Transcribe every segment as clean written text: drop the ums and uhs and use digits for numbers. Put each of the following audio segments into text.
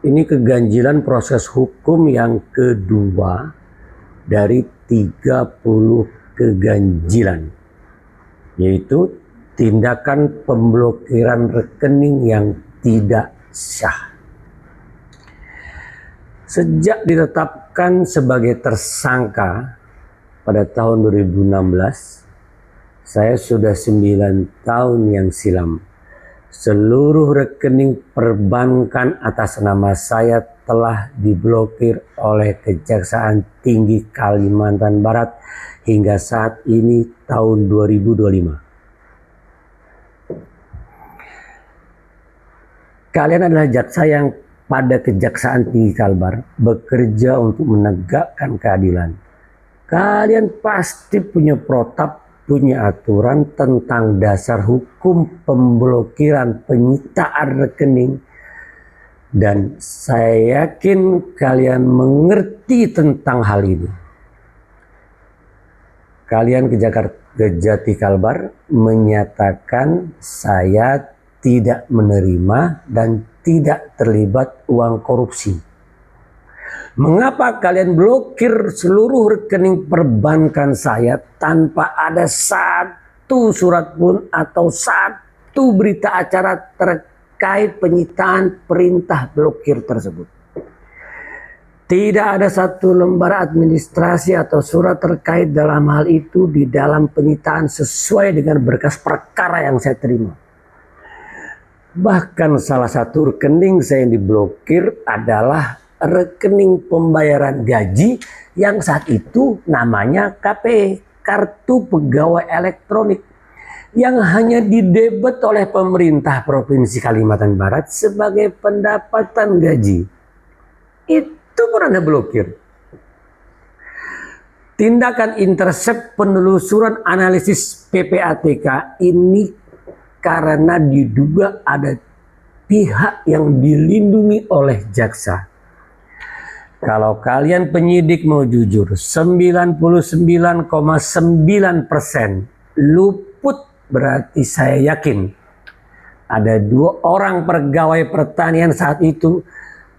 Ini keganjilan proses hukum yang kedua dari 30 keganjilan, yaitu tindakan pemblokiran rekening yang tidak sah. Sejak ditetapkan sebagai tersangka pada tahun 2016, saya sudah 9 tahun yang silam. Seluruh rekening perbankan atas nama saya telah diblokir oleh Kejaksaan Tinggi Kalimantan Barat hingga saat ini tahun 2025. Kalian adalah jaksa yang pada Kejaksaan Tinggi Kalbar bekerja untuk menegakkan keadilan. Kalian pasti punya protap, punya aturan tentang dasar hukum pemblokiran penyitaan rekening, dan saya yakin kalian mengerti tentang hal ini. Kalian Kejati Kalbar menyatakan saya tidak menerima dan tidak terlibat uang korupsi. Mengapa kalian blokir seluruh rekening perbankan saya tanpa ada satu surat pun atau satu berita acara terkait penyitaan perintah blokir tersebut? Tidak ada satu lembar administrasi atau surat terkait dalam hal itu di dalam penyitaan sesuai dengan berkas perkara yang saya terima. Bahkan salah satu rekening saya yang diblokir adalah rekening pembayaran gaji yang saat itu namanya KPE, Kartu Pegawai Elektronik, yang hanya didebet oleh pemerintah Provinsi Kalimantan Barat sebagai pendapatan gaji. Itu pun Anda blokir. Tindakan intercept penelusuran analisis PPATK ini karena diduga ada pihak yang dilindungi oleh jaksa. Kalau kalian penyidik mau jujur, 99,9% luput, berarti saya yakin ada 2 orang pegawai pertanian saat itu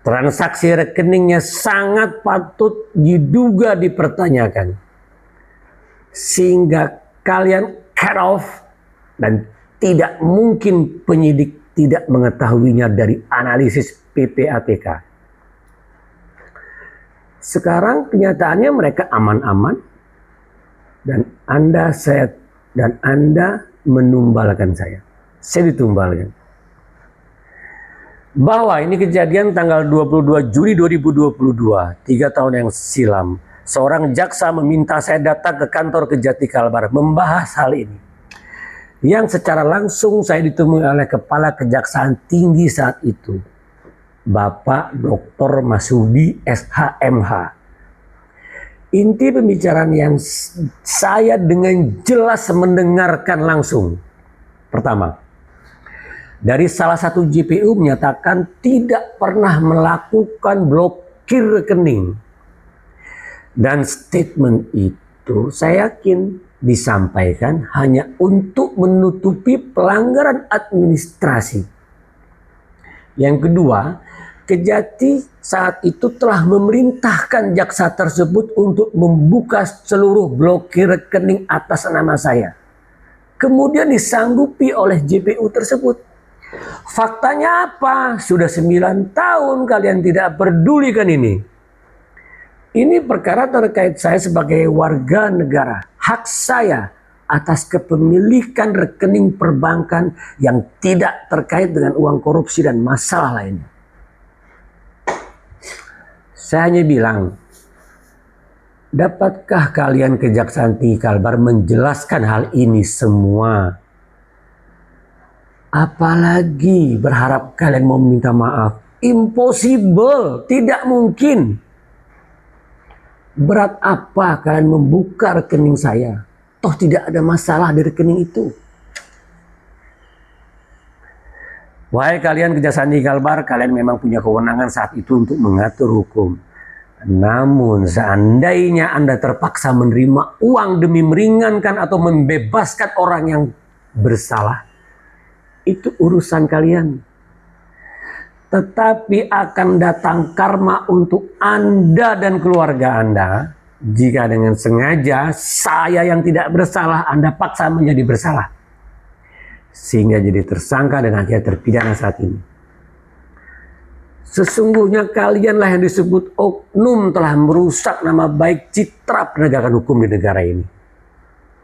transaksi rekeningnya sangat patut diduga dipertanyakan. Sehingga kalian cut off dan tidak mungkin penyidik tidak mengetahuinya dari analisis PPATK. Sekarang kenyataannya mereka aman-aman dan Anda menumbalkan saya. Saya ditumbalkan. Bahwa ini kejadian tanggal 22 Juli 2022, 3 tahun yang silam. Seorang jaksa meminta saya datang ke kantor Kejati Kalbar membahas hal ini. Yang secara langsung saya ditemui oleh Kepala Kejaksaan Tinggi saat itu, Bapak Dr. Masudi SHMH. Inti pembicaraan yang saya dengan jelas mendengarkan langsung. Pertama, dari salah satu JPU menyatakan tidak pernah melakukan blokir rekening. Dan statement itu saya yakin disampaikan hanya untuk menutupi pelanggaran administrasi. Yang kedua, Kejati saat itu telah memerintahkan jaksa tersebut untuk membuka seluruh blokir rekening atas nama saya. Kemudian disanggupi oleh JPU tersebut. Faktanya apa? Sudah 9 tahun kalian tidak pedulikan ini. Ini perkara terkait saya sebagai warga negara. Hak saya atas kepemilikan rekening perbankan yang tidak terkait dengan uang korupsi dan masalah lainnya. Saya hanya bilang, dapatkah kalian Kejaksaan Tinggi Kalbar menjelaskan hal ini semua? Apalagi berharap kalian mau minta maaf. Impossible, tidak mungkin. Berat apa kalian membuka rekening saya? Toh tidak ada masalah di rekening itu. Wahai kalian Kejaksaan Tinggi Kalbar, kalian memang punya kewenangan saat itu untuk mengatur hukum. Namun seandainya Anda terpaksa menerima uang demi meringankan atau membebaskan orang yang bersalah, itu urusan kalian. tetapi akan datang karma untuk Anda dan keluarga Anda jika dengan sengaja saya yang tidak bersalah Anda paksa menjadi bersalah, sehingga jadi tersangka dan akhirnya terpidana saat ini. Sesungguhnya kalianlah yang disebut oknum telah merusak nama baik citra penegakan hukum di negara ini.